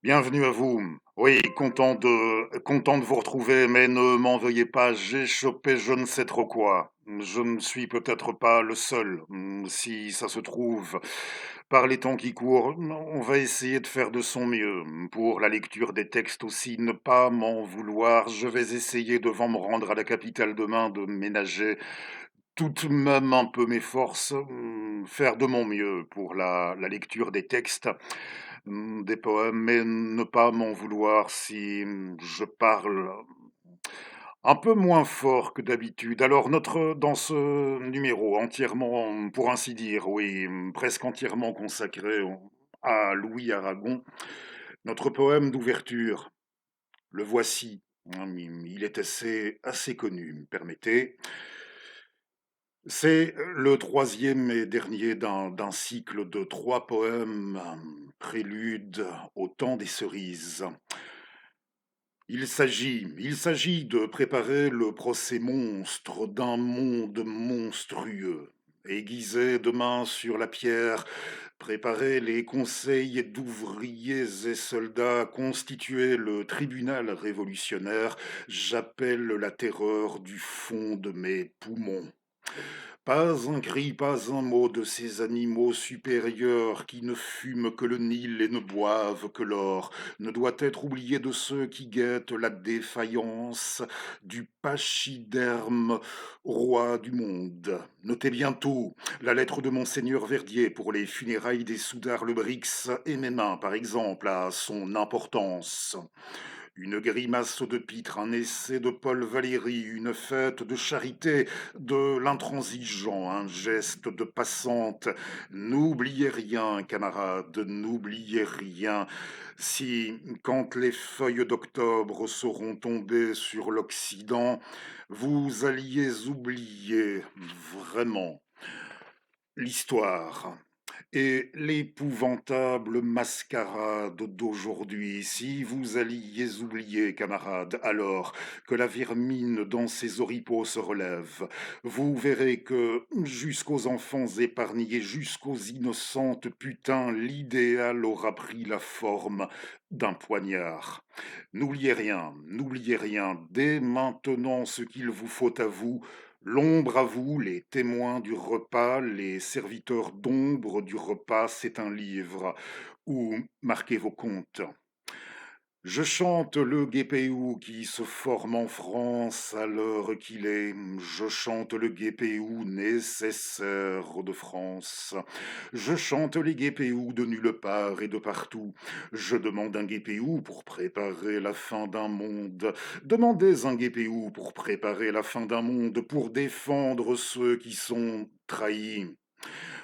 Bienvenue à vous. Oui, content de vous retrouver, mais ne m'en veuillez pas, j'ai chopé je ne sais trop quoi. Je ne suis peut-être pas le seul. Si ça se trouve, par les temps qui courent, on va essayer de faire de son mieux. Pour la lecture des textes aussi, ne pas m'en vouloir. Je vais essayer, devant me rendre à la capitale demain, de ménager tout de même un peu mes forces, faire de mon mieux pour la lecture des textes. Des poèmes, mais ne pas m'en vouloir si, je parle un peu moins fort que d'habitude. Alors dans ce numéro entièrement, pour ainsi dire, oui, presque entièrement consacré à Louis Aragon, notre poème d'ouverture, le voici. Il est assez connu, me permettez. C'est le troisième et dernier d'un cycle de 3 poèmes, prélude au temps des cerises. Il s'agit de préparer le procès monstre d'un monde monstrueux. Aiguiser demain sur la pierre, préparer les conseils d'ouvriers et soldats, constituer le tribunal révolutionnaire, j'appelle la terreur du fond de mes poumons. Pas un cri, pas un mot de ces animaux supérieurs qui ne fument que le Nil et ne boivent que l'or ne doit être oublié de ceux qui guettent la défaillance du pachyderme roi du monde. Notez bien tout, la lettre de Monseigneur Verdier pour les funérailles des Soudards le Brix et mes mains, par exemple, a son importance. Une grimace de pitre, un essai de Paul Valéry, une fête de charité de l'intransigeant, un geste de passante. N'oubliez rien, camarades, n'oubliez rien. Si, quand les feuilles d'octobre seront tombées sur l'Occident, vous alliez oublier vraiment l'histoire et l'épouvantable mascarade d'aujourd'hui. Si vous alliez oublier, camarades, alors que la vermine dans ses oripeaux se relève, vous verrez que, jusqu'aux enfants épargnés, jusqu'aux innocentes putains, l'idéal aura pris la forme d'un poignard. N'oubliez rien, dès maintenant ce qu'il vous faut à vous, l'ombre à vous, les témoins du repas, les serviteurs d'ombre du repas, c'est un livre où marquez vos comptes. Je chante le guépéou qui se forme en France à l'heure qu'il est. Je chante le guépéou nécessaire de France. Je chante les guépéous de nulle part et de partout. Je demande un guépéou pour préparer la fin d'un monde. Demandez un guépéou pour préparer la fin d'un monde, pour défendre ceux qui sont trahis,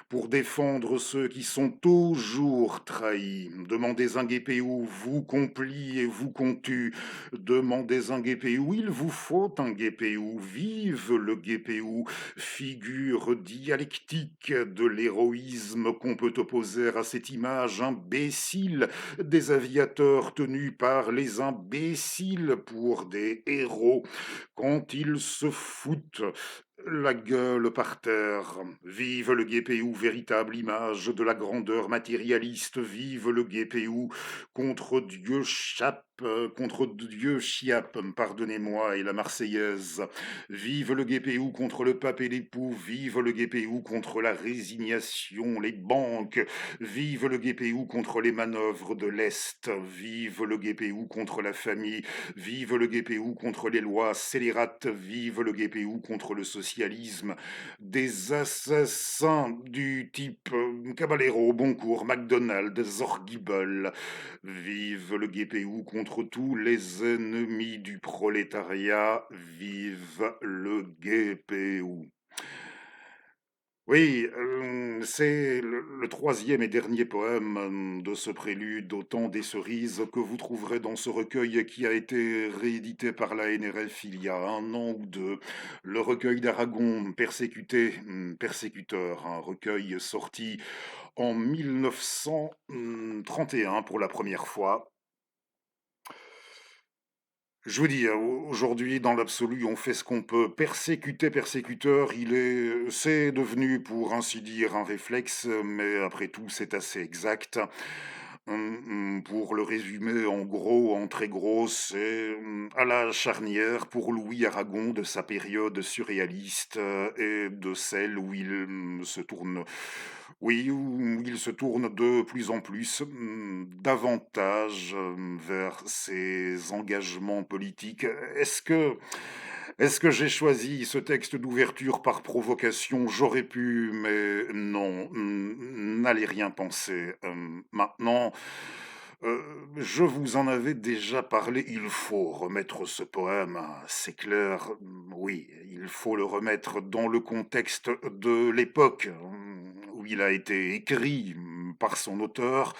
pour défendre ceux qui sont toujours trahis. Demandez un guépéou, vous complie et vous contue. Demandez un guépéou, il vous faut un guépéou. Vive le guépéou, figure dialectique de l'héroïsme qu'on peut opposer à cette image imbécile des aviateurs tenus par les imbéciles pour des héros quand ils se foutent la gueule par terre. Vive le guépéou, véritable image de la grandeur matérialiste. Vive le guépéou contre Dieu Chiappe, pardonnez-moi, et la Marseillaise. Vive le guépéou contre le pape et l'époux. Vive le guépéou contre la résignation, les banques. Vive le guépéou contre les manœuvres de l'Est. Vive le guépéou contre la famille. Vive le guépéou contre les lois scélérates. Vive le guépéou contre le socialisme. Des assassins du type Caballero, Boncourt, McDonald, Zorgibel. Vive le guépéou contre tous les ennemis du prolétariat. Vive le guépéou. Oui, c'est le troisième et dernier poème de ce prélude au temps des cerises que vous trouverez dans ce recueil qui a été réédité par la NRF il y a un an ou deux. Le recueil d'Aragon, Persécuté, Persécuteur, un recueil sorti en 1931 pour la première fois. Je vous dis, aujourd'hui, dans l'absolu, on fait ce qu'on peut. Persécuter, persécuteur, c'est devenu, pour ainsi dire, un réflexe, mais après tout, c'est assez exact. Pour le résumer en gros, en très gros, c'est, à la charnière pour Louis Aragon de sa période surréaliste, et de celle où il, se tourne oui, où il se tourne de plus en plus, davantage, vers ses engagements politiques. Est-ce que j'ai choisi ce texte d'ouverture par provocation? J'aurais pu, mais non, n'allez rien penser. Maintenant, je vous en avais déjà parlé, il faut remettre ce poème, c'est clair, oui, il faut le remettre dans le contexte de l'époque, où il a été écrit, par son auteur.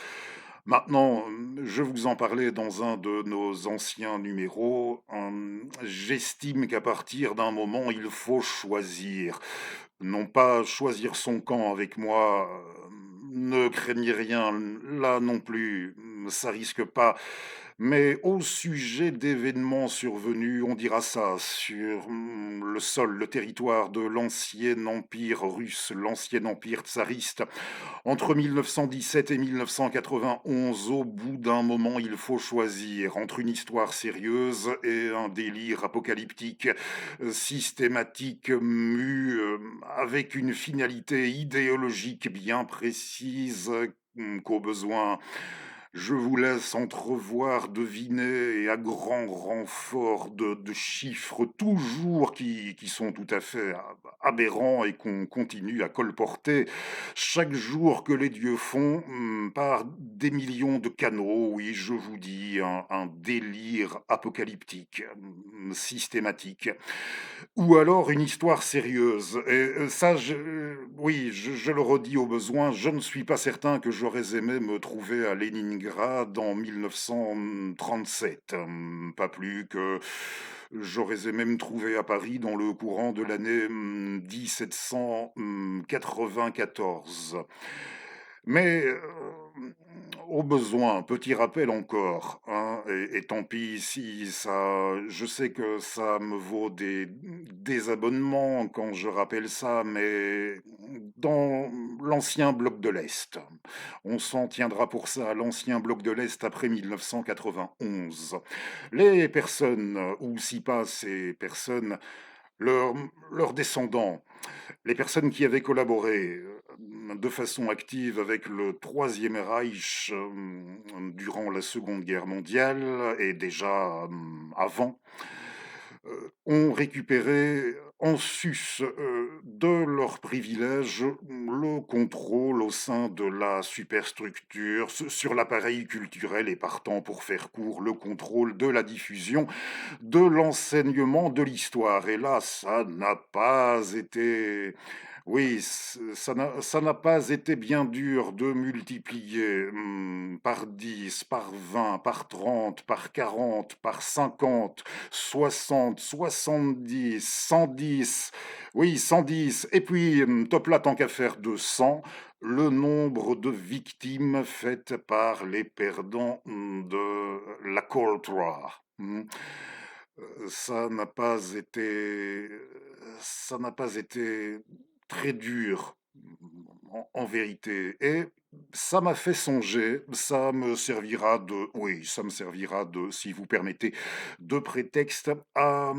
Maintenant, je vous en parlais dans un de nos anciens numéros, j'estime qu'à partir d'un moment, il faut choisir. Non pas choisir son camp avec moi, ne craignez rien, là non plus, ça risque pas. Mais au sujet d'événements survenus, on dira ça, sur le sol, le territoire de l'ancien empire russe, l'ancien empire tsariste, entre 1917 et 1991, au bout d'un moment, il faut choisir entre une histoire sérieuse et un délire apocalyptique, systématique, mu, avec une finalité idéologique bien précise, qu'au besoin je vous laisse entrevoir, deviner, et à grand renfort de chiffres toujours qui sont tout à fait aberrants et qu'on continue à colporter chaque jour que les dieux font, par des millions de canaux, oui, je vous dis, un délire apocalyptique, systématique. Ou alors une histoire sérieuse. Et ça, oui, je le redis au besoin, je ne suis pas certain que j'aurais aimé me trouver à Leningrad en 1937. Pas plus que j'aurais aimé me trouver à Paris dans le courant de l'année 1794. Mais au besoin, petit rappel encore, hein, et tant pis si ça, je sais que ça me vaut des désabonnements quand je rappelle ça, mais dans l'ancien bloc de l'Est, on s'en tiendra pour ça, l'ancien bloc de l'Est après 1991. Les personnes, ou si pas ces personnes, leurs leurs descendants, les personnes qui avaient collaboré de façon active avec le Troisième Reich durant la Seconde Guerre mondiale et déjà avant, ont récupéré en sus de leurs privilèges le contrôle au sein de la superstructure sur l'appareil culturel et partant, pour faire court, le contrôle de la diffusion de l'enseignement de l'histoire. Et là, ça n'a pas été oui, ça n'a pas été bien dur de multiplier, par 10, par 20, par 30, par 40, par 50, 60, 70, 110, oui, 110, et puis, top là, tant qu'à faire, 200, le nombre de victimes faites par les perdants, de la Cold War. Ça n'a pas été ça n'a pas été très dur, en vérité, et ça m'a fait songer, ça me servira de, si vous permettez, de prétexte à,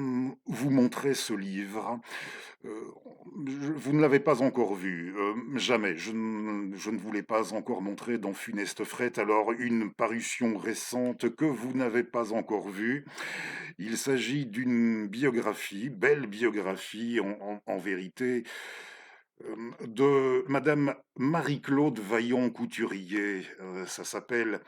vous montrer ce livre. Heu, vous ne l'avez pas encore vu, jamais. Je ne vous l'ai pas encore montré dans Funeste Fret, alors une parution récente que vous n'avez pas encore vue. Il s'agit d'une biographie, belle biographie en vérité, de madame Marie-Claude Vaillant-Couturier. Ça s'appelle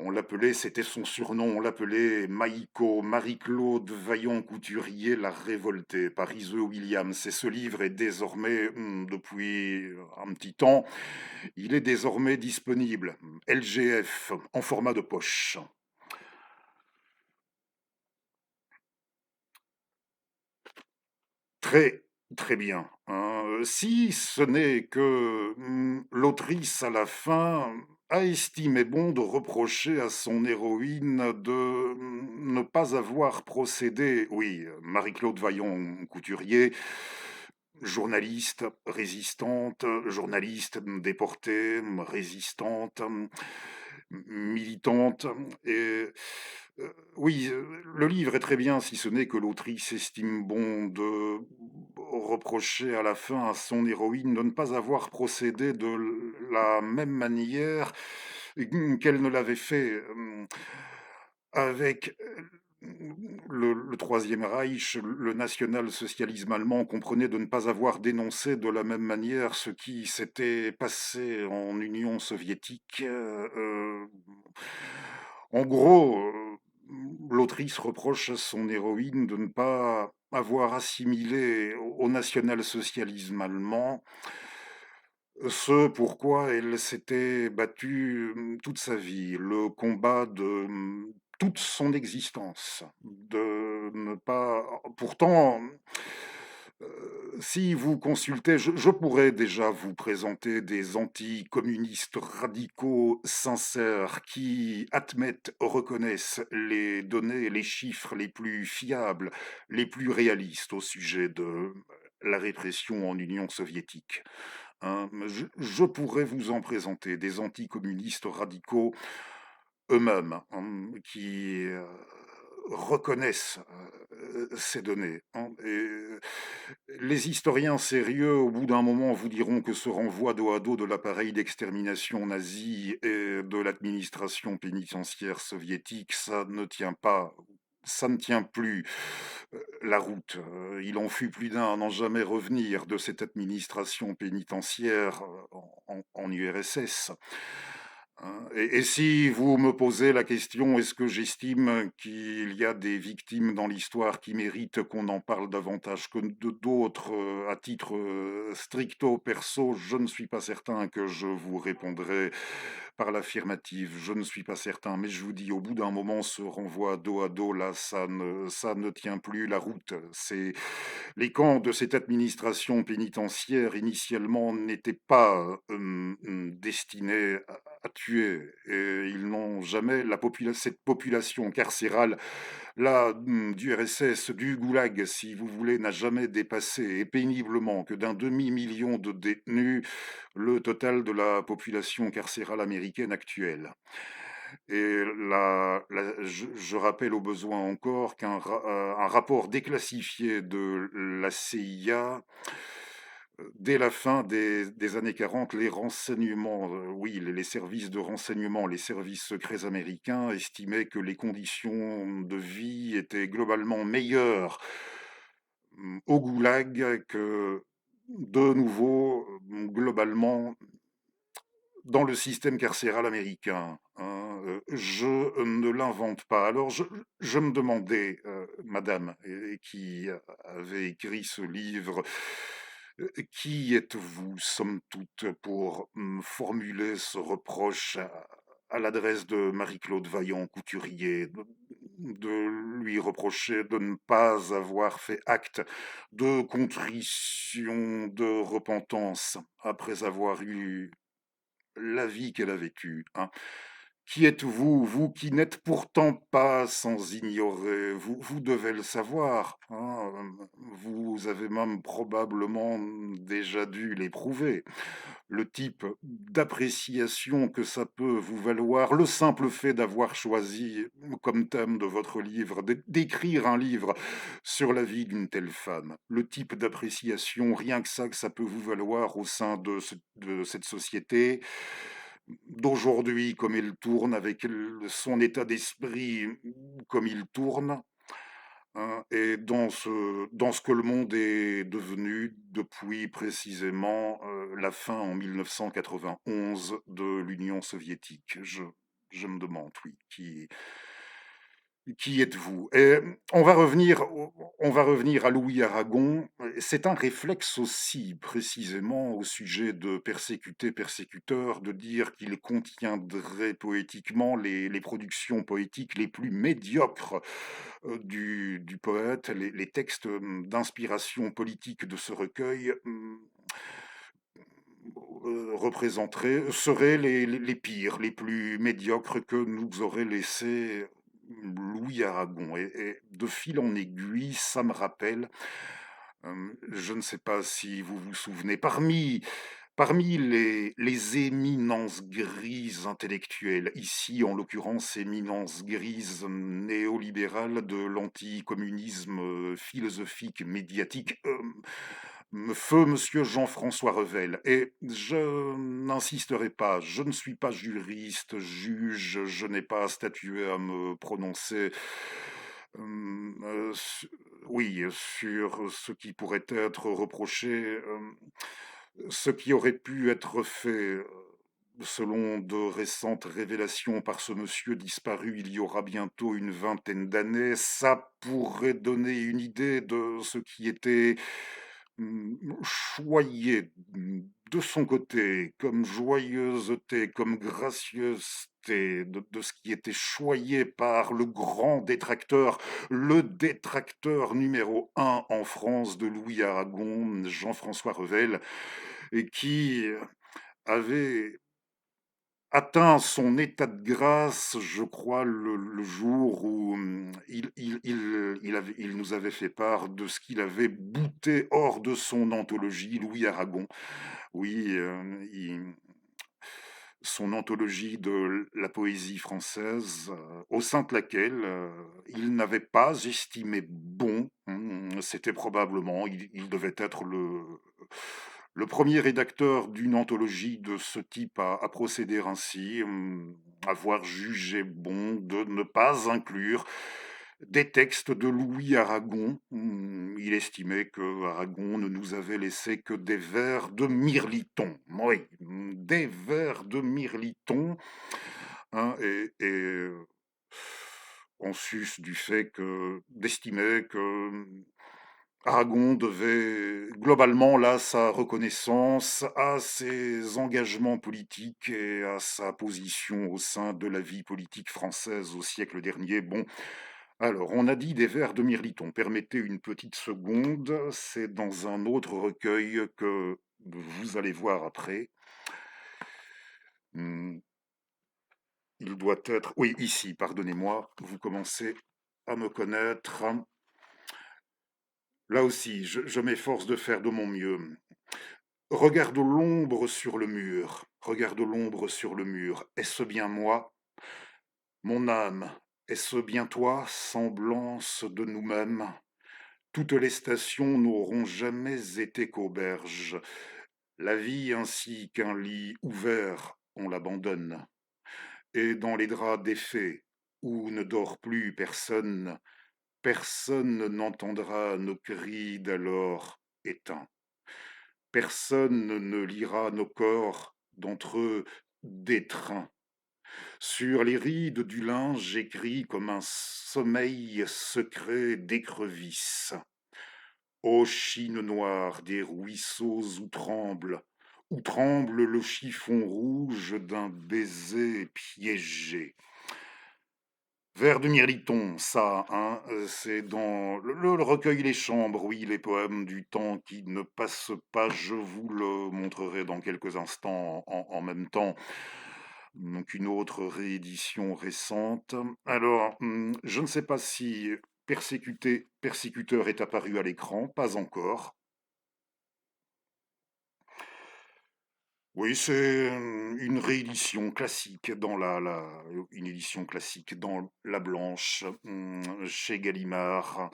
on l'appelait, c'était son surnom, on l'appelait Maïko, Marie-Claude Vaillant-Couturier, la révoltée, par Ize Williams. Et ce livre est désormais, depuis un petit temps, il est désormais disponible, LGF, en format de poche. Très, très bien, hein, si ce n'est que, l'autrice à la fin a estimé bon de reprocher à son héroïne de, ne pas avoir procédé oui, Marie-Claude Vaillant-Couturier, journaliste, résistante, journaliste, déportée, résistante, militante et oui, le livre est très bien, si ce n'est que l'autrice estime bon de reprocher à la fin à son héroïne de ne pas avoir procédé de la même manière, qu'elle ne l'avait fait, avec, le 3 Reich. Le national-socialisme allemand comprenait de ne pas avoir dénoncé de la même manière ce qui s'était passé en Union soviétique, en gros, l'autrice reproche à son héroïne de ne pas avoir assimilé au national-socialisme allemand ce pourquoi elle s'était battue, toute sa vie, le combat de, toute son existence, de ne pas pourtant, si vous consultez, je pourrais déjà vous présenter des anticommunistes radicaux sincères qui admettent, reconnaissent les données, les chiffres les plus fiables, les plus réalistes au sujet de la répression en Union soviétique. Hein, je pourrais vous en présenter des anticommunistes radicaux eux-mêmes, qui reconnaissent ces données. Hein, et les historiens sérieux, au bout d'un moment, vous diront que ce renvoi dos à dos de l'appareil d'extermination nazi et de l'administration pénitentiaire soviétique, ça ne tient pas. Ça ne tient plus la route. Il en fut plus d'un à n'en jamais revenir de cette administration pénitentiaire en URSS. Hein, et si vous me posez la question, est-ce que j'estime qu'il y a des victimes dans l'histoire qui méritent qu'on en parle davantage que de d'autres, à titre, stricto perso, je ne suis pas certain que je vous répondrai par l'affirmative. Je ne suis pas certain, mais je vous dis, au bout d'un moment, ce renvoi dos à dos, là, ça ne tient plus la route. C'est les camps de cette administration pénitentiaire, initialement, n'étaient pas, destinés à tuer et ils n'ont jamais cette population carcérale là, du RSS, du goulag, si vous voulez, n'a jamais dépassé et péniblement que d'un demi-million de détenus, le total de la population carcérale américaine actuelle. Et je rappelle au besoin encore un rapport déclassifié de la CIA, dès la fin des années 40, les renseignements, oui, les services de renseignement, les services secrets américains estimaient que les conditions de vie étaient globalement meilleures, au goulag que, de nouveau, globalement dans le système carcéral américain, hein, je ne l'invente pas. Alors je me demandais, madame, qui avait écrit ce livre, qui êtes-vous, somme toute, pour formuler ce reproche à l'adresse de Marie-Claude Vaillant-Couturier, de lui reprocher de ne pas avoir fait acte de contrition, de repentance, après avoir eu la vie qu'elle a vécue, hein. Qui êtes-vous, vous qui n'êtes pourtant pas sans ignorer, vous devez le savoir, hein, vous avez même probablement déjà dû l'éprouver. Le type d'appréciation que ça peut vous valoir, le simple fait d'avoir choisi comme thème de votre livre, d'écrire un livre sur la vie d'une telle femme. Le type d'appréciation, rien que ça peut vous valoir au sein de cette société d'aujourd'hui, comme il tourne, avec son état d'esprit comme il tourne, hein, et dans ce que le monde est devenu depuis précisément la fin en 1991 de l'Union soviétique. Je me demande, oui, qui êtes-vous? Et on va revenir à Louis Aragon. C'est un réflexe aussi, précisément, au sujet de persécuter persécuteur, de dire qu'il contiendrait poétiquement les productions poétiques les plus médiocres du poète, les textes d'inspiration politique de ce recueil. Seraient les pires, les plus médiocres que nous aurait laissé Louis Aragon. Et de fil en aiguille, ça me rappelle, je ne sais pas si vous vous souvenez, Parmi les éminences grises intellectuelles, ici en l'occurrence éminence grise néolibérale de l'anticommunisme philosophique, médiatique, feu monsieur Jean-François Revel. Et je n'insisterai pas, je ne suis pas juriste, juge, je n'ai pas à statuer, à me prononcer. Su oui, sur ce qui pourrait être reproché, ce qui aurait pu être fait, selon de récentes révélations par ce monsieur disparu il y aura bientôt une vingtaine d'années, ça pourrait donner une idée de ce qui était, choyé, de son côté, comme joyeuseté, comme gracieuseté, de ce qui était choyé par le grand détracteur, le détracteur numéro un en France de Louis Aragon, Jean-François Revel, et qui avait atteint son état de grâce, je crois, le jour où il nous avait fait part de ce qu'il avait bouté hors de son anthologie, Louis Aragon. Oui, son anthologie de la poésie française, au sein de laquelle il n'avait pas estimé bon, c'était probablement, il devait être le premier rédacteur d'une anthologie de ce type à procéder ainsi, avoir jugé bon de ne pas inclure des textes de Louis Aragon. Il estimait que Aragon ne nous avait laissé que des vers de Mirliton. Oui, des vers de Mirliton, hein, en sus du fait que d'estimer que Aragon devait globalement là sa reconnaissance à ses engagements politiques et à sa position au sein de la vie politique française au siècle dernier. Bon, alors on a dit des vers de Mirliton. Permettez une petite seconde, c'est dans un autre recueil que vous allez voir après. Hmm, il doit être... Oui, ici, pardonnez-moi, vous commencez à me connaître. Là aussi, je m'efforce de faire de mon mieux. Regarde l'ombre sur le mur, regarde l'ombre sur le mur. Est-ce bien moi, mon âme? Est-ce bien toi, semblance de nous-mêmes? Toutes les stations n'auront jamais été qu'auberges. La vie ainsi qu'un lit ouvert, on l'abandonne. Et dans les draps défaits, où ne dort plus personne, personne n'entendra nos cris d'alors éteints. Personne ne lira nos corps d'entre eux détreints. Sur les rides du linge j'écris comme un sommeil secret d'écrevisse. Ô chine noire des ruisseaux où tremble le chiffon rouge d'un baiser piégé. Vers de Mirliton, ça, hein, c'est dans le recueil Les Chambres, oui, les poèmes du temps qui ne passent pas, je vous le montrerai dans quelques instants en même temps. Donc une autre réédition récente. Alors, je ne sais pas si Persécuteur est apparu à l'écran, pas encore. Oui, c'est une réédition classique dans une édition classique dans La Blanche, chez Gallimard.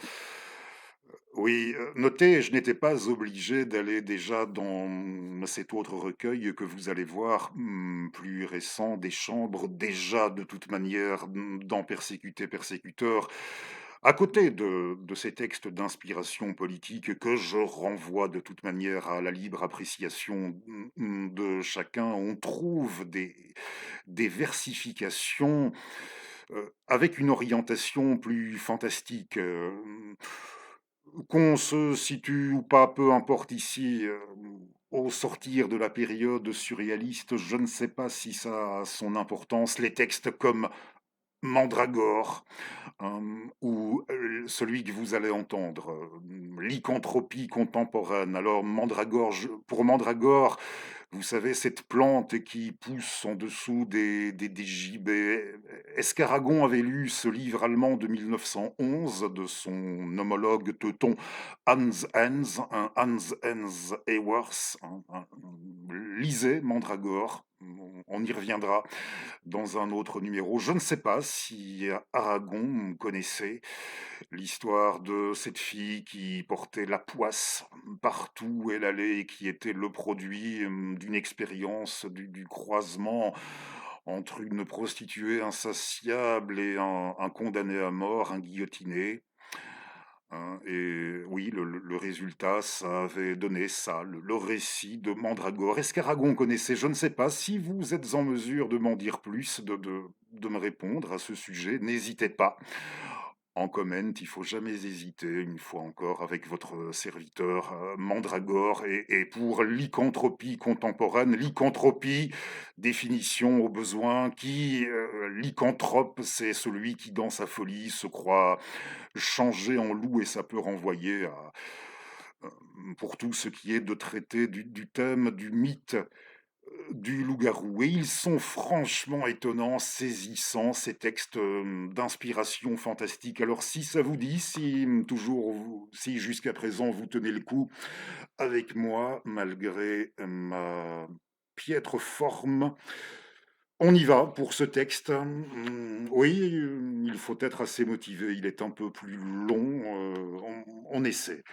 Oui, notez, je n'étais pas obligé d'aller déjà dans cet autre recueil que vous allez voir, plus récent, des Chambres, déjà de toute manière, dans Persécuteur, à côté de ces textes d'inspiration politique que je renvoie de toute manière à la libre appréciation, de chacun, on trouve des versifications, avec une orientation plus fantastique, qu'on se situe ou pas, peu importe ici, au sortir de la période surréaliste, je ne sais pas si ça a son importance. Les textes comme Mandragore, ou celui que vous allez entendre, lycanthropie contemporaine. Alors Mandragore, pour Mandragore, vous savez, cette plante qui pousse en dessous des gibets. Escaragon avait lu ce livre allemand de 1911 de son homologue teuton Hans Hans Ewers. Lisez Mandragore, on y reviendra dans un autre numéro. Je ne sais pas si Aragon connaissait l'histoire de cette fille qui portait la poisse partout où elle allait et qui était le produit d'une expérience du croisement entre une prostituée insatiable et un condamné à mort, un guillotiné. Hein, et oui, le résultat, ça avait donné ça, le récit de Mandragore. Est-ce qu'Aragon connaissait? Je ne sais pas. Si vous êtes en mesure de m'en dire plus, de me répondre à ce sujet, n'hésitez pas. En comment, il faut jamais hésiter, une fois encore, avec votre serviteur Mandragore. Et pour lycanthropie contemporaine, lycanthropie, définition au besoin, lycanthrope, c'est celui qui, dans sa folie, se croit changé en loup et ça peut renvoyer à, pour tout ce qui est de traiter du thème, du mythe du loup-garou. Et ils sont franchement étonnants, saisissants, ces textes d'inspiration fantastique. Alors si ça vous dit, si jusqu'à présent vous tenez le coup avec moi, malgré ma piètre forme, on y va pour ce texte. Oui, il faut être assez motivé, il est un peu plus long, on essaie.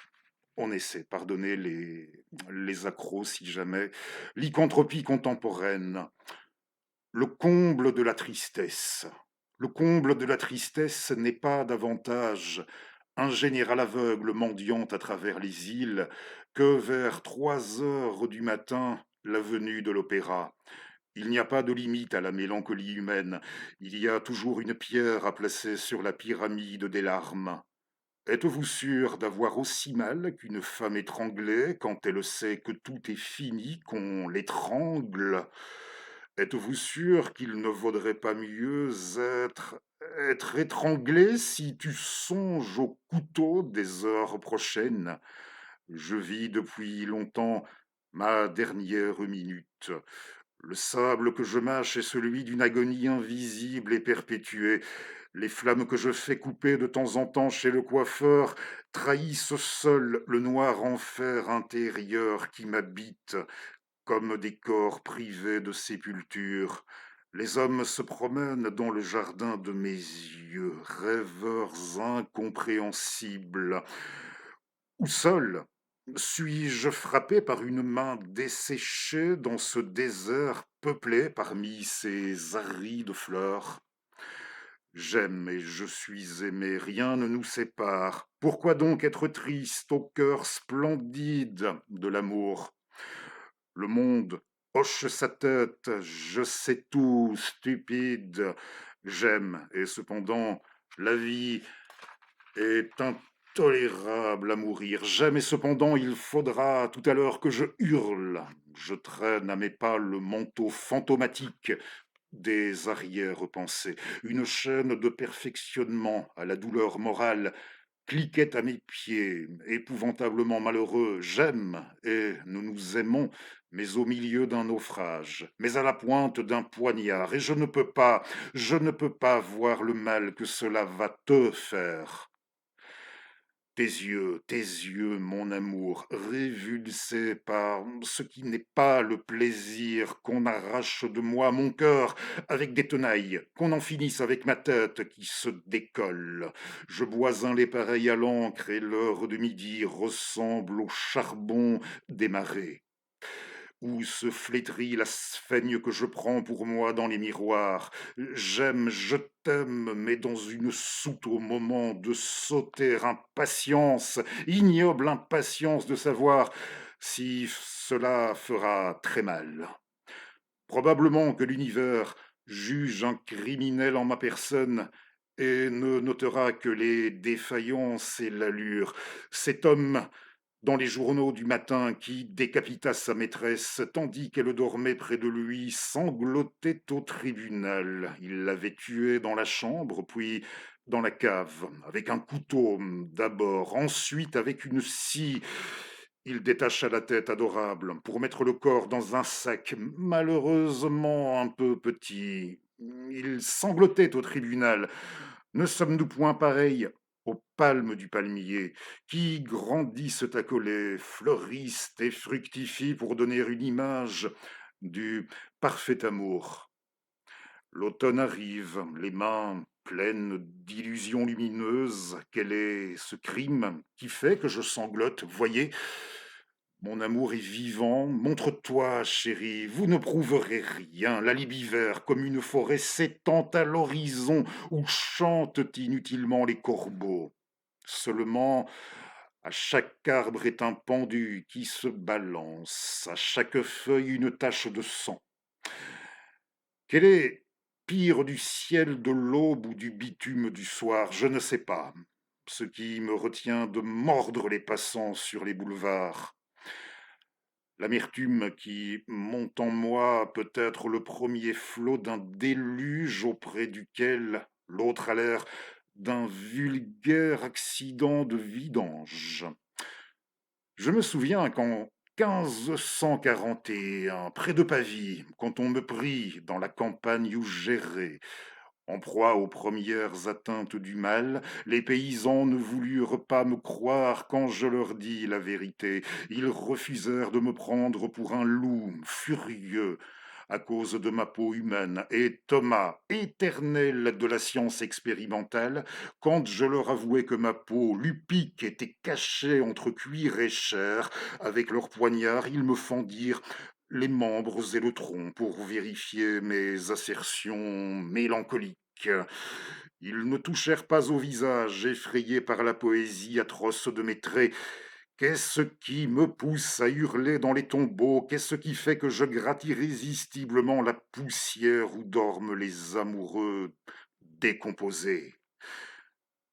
On essaie, pardonnez les accros si jamais. Lycanthropie contemporaine, le comble de la tristesse. Le comble de la tristesse n'est pas davantage un général aveugle mendiant à travers les îles que vers 3 heures du matin, la venue de l'opéra. Il n'y a pas de limite à la mélancolie humaine. Il y a toujours une pierre à placer sur la pyramide des larmes. Êtes-vous sûr d'avoir aussi mal qu'une femme étranglée quand elle sait que tout est fini, qu'on l'étrangle? Êtes-vous sûr qu'il ne vaudrait pas mieux être étranglé si tu songes au couteau des heures prochaines? Je vis depuis longtemps ma dernière minute. Le sable que je mâche est celui d'une agonie invisible et perpétuée. Les flammes que je fais couper de temps en temps chez le coiffeur trahissent seuls le noir enfer intérieur qui m'habite, comme des corps privés de sépulture. Les hommes se promènent dans le jardin de mes yeux, rêveurs incompréhensibles. Ou seul suis-je frappé par une main desséchée dans ce désert peuplé parmi ces arides fleurs? J'aime et je suis aimé, rien ne nous sépare. Pourquoi donc être triste au cœur splendide de l'amour? Le monde hoche sa tête, je sais tout, stupide. J'aime, et cependant, la vie est intolérable à mourir. J'aime, et cependant, il faudra tout à l'heure que je hurle. Je traîne à mes pas le manteau fantomatique des arrière-pensées, une chaîne de perfectionnement à la douleur morale cliquait à mes pieds, épouvantablement malheureux. J'aime et nous nous aimons, mais au milieu d'un naufrage, mais à la pointe d'un poignard, et je ne peux pas voir le mal que cela va te faire. Tes yeux, mon amour, révulsés par ce qui n'est pas le plaisir qu'on arrache de moi, mon cœur, avec des tenailles, qu'on en finisse avec ma tête qui se décolle. Je bois les pareils à l'encre et l'heure de midi ressemble au charbon des marées où se flétrit la sphaigne que je prends pour moi dans les miroirs. J'aime, je t'aime, mais dans une soute au moment de sauter, impatience, ignoble impatience de savoir si cela fera très mal. Probablement que l'univers juge un criminel en ma personne et ne notera que les défaillances et l'allure. Cet homme dans les journaux du matin qui décapita sa maîtresse tandis qu'elle dormait près de lui, sanglotait au tribunal. Il l'avait tuée dans la chambre, puis dans la cave, avec un couteau d'abord, ensuite avec une scie. Il détacha la tête adorable pour mettre le corps dans un sac, malheureusement un peu petit. Il sanglotait au tribunal. Ne sommes-nous point pareils aux palmes du palmier, qui grandissent à collet, fleurissent et fructifient pour donner une image du parfait amour? L'automne arrive, les mains pleines d'illusions lumineuses. Quel est ce crime qui fait que je sanglote? Voyez, mon amour est vivant. Montre-toi, chérie, vous ne prouverez rien. La libivère, comme une forêt s'étend à l'horizon, où chantent inutilement les corbeaux. Seulement, à chaque arbre est un pendu qui se balance, à chaque feuille une tache de sang. Quel est pire du ciel de l'aube ou du bitume du soir? Je ne sais pas. Ce qui me retient de mordre les passants sur les boulevards. L'amertume qui monte en moi peut être le premier flot d'un déluge auprès duquel l'autre a l'air d'un vulgaire accident de vidange. Je me souviens qu'en 1541, près de Pavie, quand on me prit dans la campagne où j'errais, en proie aux premières atteintes du mal, les paysans ne voulurent pas me croire quand je leur dis la vérité. Ils refusèrent de me prendre pour un loup furieux à cause de ma peau humaine. Et Thomas, éternel de la science expérimentale, quand je leur avouai que ma peau lupique était cachée entre cuir et chair, avec leurs poignards, ils me fendirent les membres et le tronc pour vérifier mes assertions mélancoliques. Ils ne touchèrent pas au visage, effrayés par la poésie atroce de mes traits. Qu'est-ce qui me pousse à hurler dans les tombeaux? Qu'est-ce qui fait que je gratte irrésistiblement la poussière où dorment les amoureux décomposés?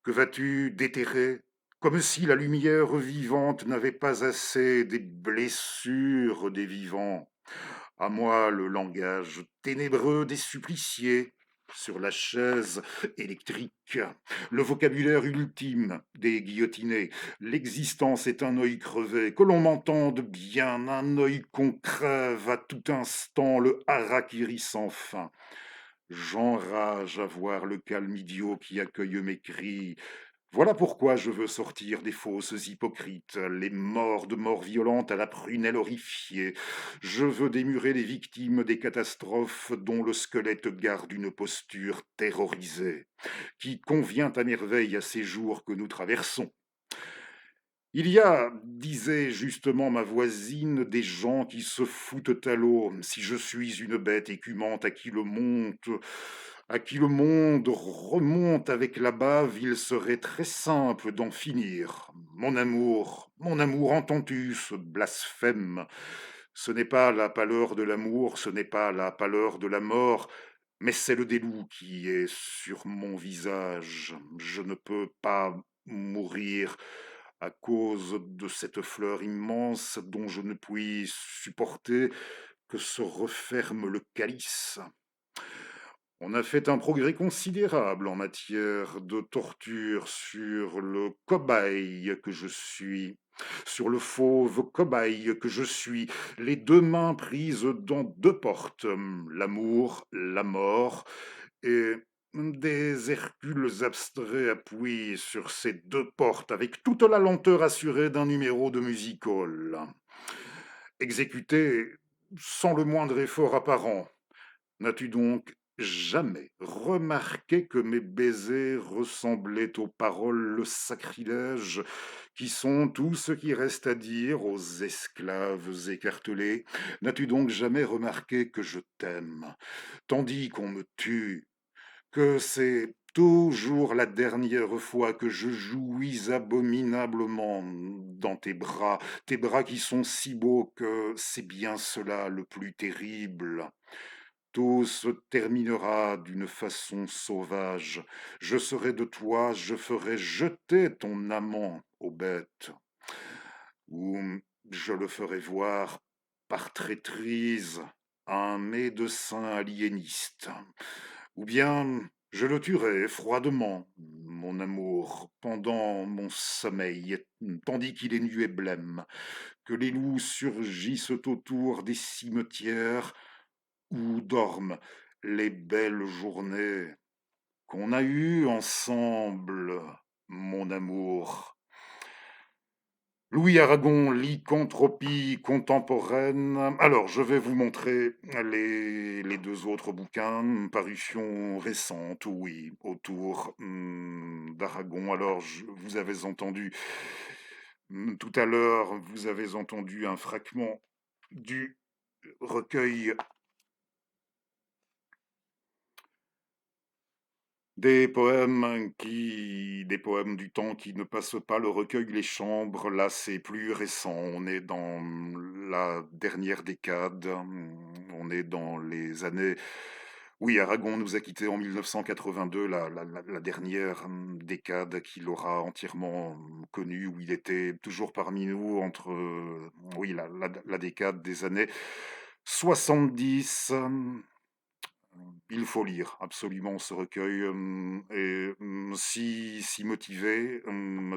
Que vas-tu déterrer? Comme si la lumière vivante n'avait pas assez des blessures des vivants. À moi le langage ténébreux des suppliciés sur la chaise électrique, le vocabulaire ultime des guillotinés. L'existence est un œil crevé, que l'on m'entende bien, un œil qu'on crève à tout instant, le harakiri sans fin. J'enrage à voir le calme idiot qui accueille mes cris. Voilà pourquoi je veux sortir des fosses hypocrites, les morts de mort violente à la prunelle horrifiée. Je veux démurer les victimes des catastrophes dont le squelette garde une posture terrorisée, qui convient à merveille à ces jours que nous traversons. Il y a, disait justement ma voisine, des gens qui se foutent à l'eau. Si je suis une bête écumante à qui le monde remonte avec la bave, il serait très simple d'en finir. Mon amour, entends-tu ce blasphème? Ce n'est pas la pâleur de l'amour, ce n'est pas la pâleur de la mort, mais celle des loups qui est sur mon visage. Je ne peux pas mourir à cause de cette fleur immense dont je ne puis supporter que se referme le calice. On a fait un progrès considérable en matière de torture sur le cobaye que je suis, sur le fauve cobaye que je suis, les deux mains prises dans deux portes, l'amour, la mort, et des Hercules abstraits appuient sur ces deux portes avec toute la lenteur assurée d'un numéro de music-hall. Exécuté sans le moindre effort apparent. N'as-tu donc jamais remarqué que mes baisers ressemblaient aux paroles le sacrilège qui sont tout ce qui reste à dire aux esclaves écartelés? N'as-tu donc jamais remarqué que je t'aime, tandis qu'on me tue, que c'est toujours la dernière fois que je jouis abominablement dans tes bras qui sont si beaux que c'est bien cela le plus terrible. Tout se terminera d'une façon sauvage. Je serai de toi, je ferai jeter ton amant aux bêtes. ou je le ferai voir par traîtrise à un médecin aliéniste, ou bien je le tuerai froidement, mon amour, pendant mon sommeil, tandis qu'il est nu et blême, que les loups surgissent autour des cimetières où dorment les belles journées qu'on a eues ensemble, mon amour. Louis Aragon, lycanthropie contemporaine. Alors, je vais vous montrer les deux autres bouquins, parutions récentes, oui, autour d'Aragon. Alors, vous avez entendu, tout à l'heure, vous avez entendu un fragment du recueil des poèmes du temps qui ne passent pas, le recueil Les Chambres. Là, c'est plus récent. On est dans la dernière décade. On est dans les années. Oui, Aragon nous a quittés en 1982, la dernière décade qu'il aura entièrement connue, où il était toujours parmi nous entre, oui, la décade des années 70. Il faut lire absolument ce recueil, et si motivé,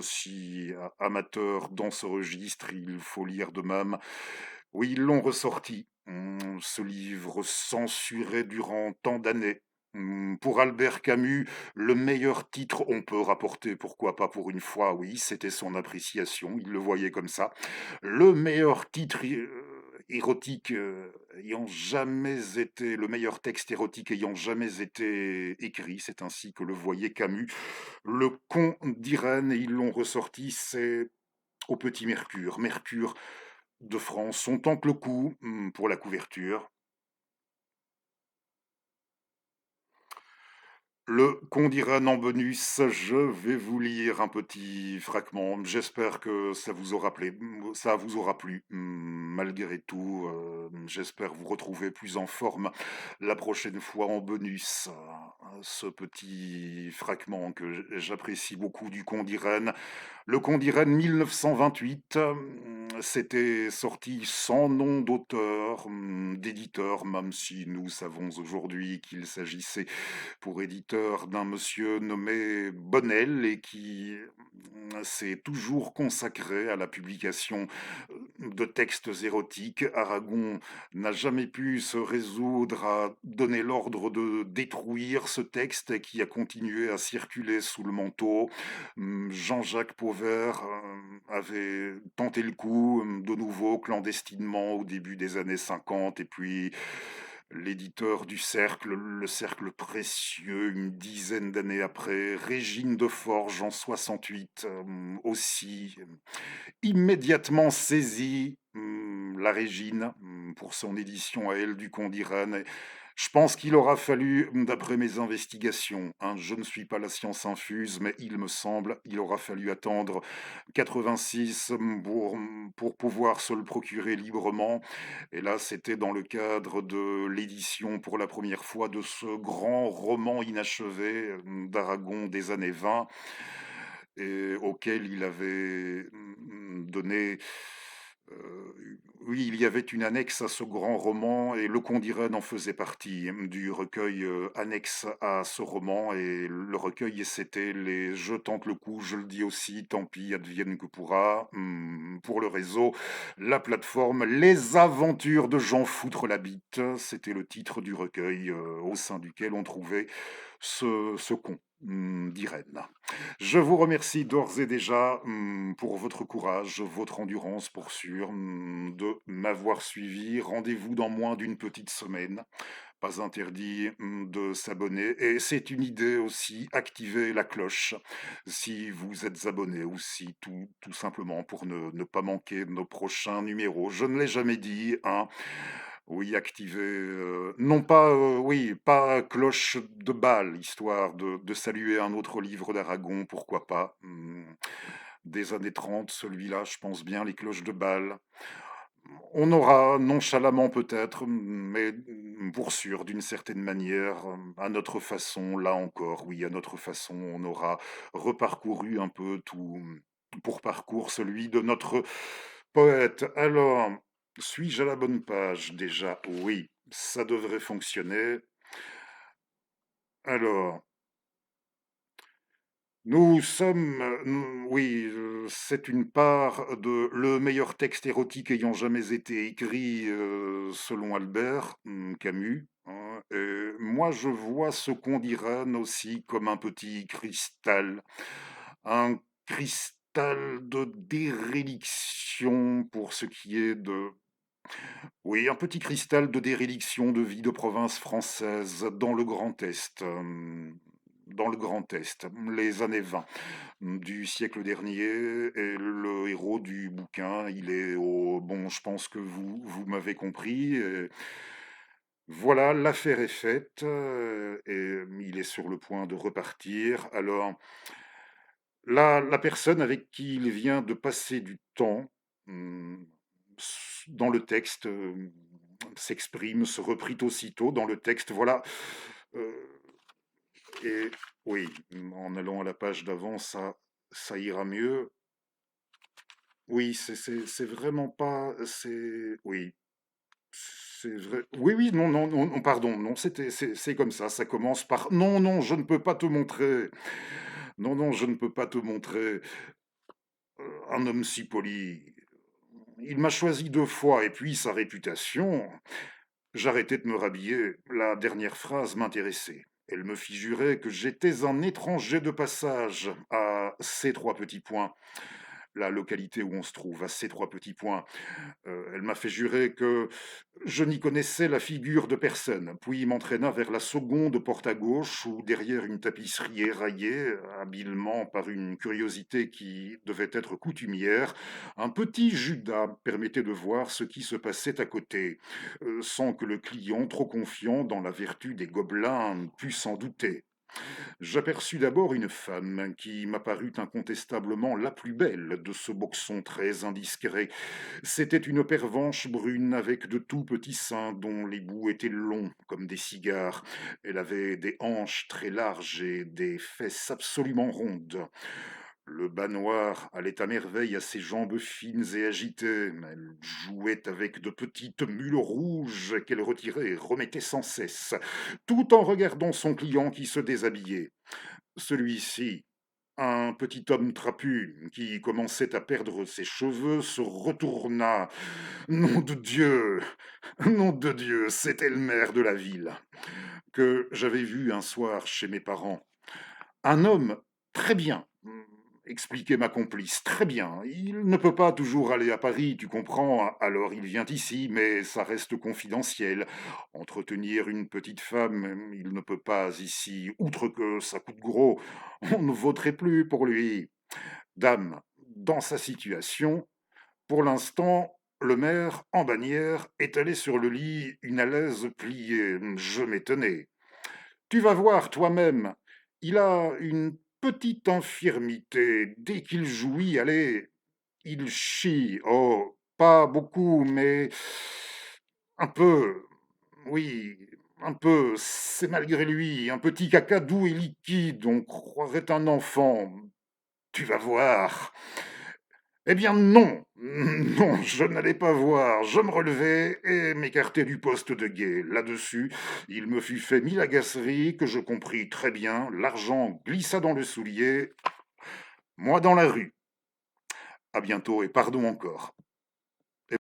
si amateur dans ce registre, il faut lire de même. Oui, ils l'ont ressorti, ce livre censuré durant tant d'années. Pour Albert Camus, le meilleur titre on peut rapporter, pourquoi pas pour une fois, oui, c'était son appréciation, il le voyait comme ça. Le meilleur titre érotique ayant jamais été, le meilleur texte érotique ayant jamais été écrit, c'est ainsi que le voyait Camus. Le Con d'Irène, et ils l'ont ressorti, c'est au Petit Mercure, Mercure de France. On tente le coup pour la couverture. Le Condiran en bonus, je vais vous lire un petit fragment. J'espère que ça vous aura plu. Malgré tout, j'espère vous retrouver plus en forme la prochaine fois en bonus. Ce petit fragment que j'apprécie beaucoup du Condiran. Le Condiran 1928, c'était sorti sans nom d'auteur, d'éditeur, même si nous savons aujourd'hui qu'il s'agissait pour éditeur d'un monsieur nommé Bonnel et qui s'est toujours consacré à la publication de textes érotiques. Aragon n'a jamais pu se résoudre à donner l'ordre de détruire ce texte qui a continué à circuler sous le manteau. Jean-Jacques Pauvert avait tenté le coup de nouveau clandestinement au début des années 50, et puis l'éditeur du Cercle, le Cercle Précieux, une dizaine d'années après, Régine de Forges en 68, aussi immédiatement saisie, la Régine, pour son édition à elle du Condiran. Je pense qu'il aura fallu, d'après mes investigations, hein, je ne suis pas la science infuse, mais il me semble, il aura fallu attendre 86 pour pouvoir se le procurer librement. Et là, c'était dans le cadre de l'édition pour la première fois de ce grand roman inachevé d'Aragon des années 20, et auquel il avait donné. Oui, il y avait une annexe à ce grand roman, et Le Condiran en faisait partie, du recueil annexe à ce roman. Et le recueil, c'était les Je tente le coup, je le dis aussi, tant pis, advienne que pourra. Pour le réseau, la plateforme Les Aventures de Jean Foutre la Bite, c'était le titre du recueil au sein duquel on trouvait ce con d'Irène. Je vous remercie d'ores et déjà pour votre courage, votre endurance pour sûr, de m'avoir suivi. Rendez-vous dans moins d'une petite semaine. Pas interdit de s'abonner. Et c'est une idée aussi, activez la cloche si vous êtes abonné, ou si tout simplement pour ne pas manquer nos prochains numéros. Je ne l'ai jamais dit, hein. Oui, activer, non pas, oui, pas cloche de Bâle, histoire de saluer un autre livre d'Aragon, pourquoi pas. Des années 30, celui-là, je pense bien, les cloches de Bâle. On aura nonchalamment peut-être, mais pour sûr, d'une certaine manière, à notre façon, là encore, oui, à notre façon, on aura reparcouru un peu tout pour parcours, celui de notre Poète, alors, suis-je à la bonne page déjà? Oui, ça devrait fonctionner. Alors, nous sommes, oui, c'est une part de le meilleur texte érotique ayant jamais été écrit, selon Albert, Camus, hein, et moi je vois ce qu'on dirait aussi comme un cristal de déréliction pour ce qui est de oui, un petit cristal de déréliction de vie de province française dans le Grand Est, dans le Grand Est, les années 20 du siècle dernier. Et le héros du bouquin, il est au... Bon, je pense que vous m'avez compris. Et voilà, l'affaire est faite et il est sur le point de repartir. Alors, la personne avec qui il vient de passer du temps, mmh, dans le texte, s'exprime, se reprit aussitôt dans le texte, voilà, heu et oui, en allant à la page d'avant, ça ira mieux. Oui, c'est vraiment pas oui, c'est vrai oui, oui, non, non, non, non, pardon, non, c'est comme ça commence par: «Non, non, je ne peux pas te montrer. Non, non, je ne peux pas te montrer». Un homme si poli, il m'a choisi 2 fois et puis sa réputation. J'arrêtai de me rhabiller, la dernière phrase m'intéressait. Elle me fit jurer que j'étais un étranger de passage à ces 3 petits points, la localité où on se trouve, à ces 3 petits points. Elle m'a fait jurer que je n'y connaissais la figure de personne, puis m'entraîna vers la seconde porte à gauche, où derrière une tapisserie éraillée, habilement par une curiosité qui devait être coutumière, un petit Judas permettait de voir ce qui se passait à côté, sans que le client, trop confiant dans la vertu des gobelins, pût s'en douter. J'aperçus d'abord une femme qui m'apparut incontestablement la plus belle de ce boxon très indiscret. C'était une pervenche brune avec de tout petits seins dont les bouts étaient longs comme des cigares. Elle avait des hanches très larges et des fesses absolument rondes. Le bas noir allait à merveille à ses jambes fines et agitées. Elle jouait avec de petites mules rouges qu'elle retirait et remettait sans cesse, tout en regardant son client qui se déshabillait. Celui-ci, un petit homme trapu qui commençait à perdre ses cheveux, se retourna. Nom de Dieu! Nom de Dieu! C'était le maire de la ville, que j'avais vu un soir chez mes parents. Un homme très bien, expliquait ma complice, très bien. Il ne peut pas toujours aller à Paris, tu comprends, alors il vient ici, mais ça reste confidentiel. Entretenir une petite femme, il ne peut pas ici, outre que ça coûte gros. On ne voterait plus pour lui. Dame, dans sa situation, pour l'instant, le maire, en bannière, étalé sur le lit, une alaise pliée. Je m'étonnais. Tu vas voir toi-même. Il a une petite infirmité. Dès qu'il jouit, allez, il chie. Oh, pas beaucoup, mais un peu. Oui, un peu. C'est malgré lui. Un petit caca doux et liquide. On croirait un enfant. Tu vas voir. Eh bien non, non, je n'allais pas voir. Je me relevai et m'écartai du poste de guet. Là-dessus, il me fut fait mille agaceries que je compris très bien. L'argent glissa dans le soulier, moi dans la rue. À bientôt et pardon encore.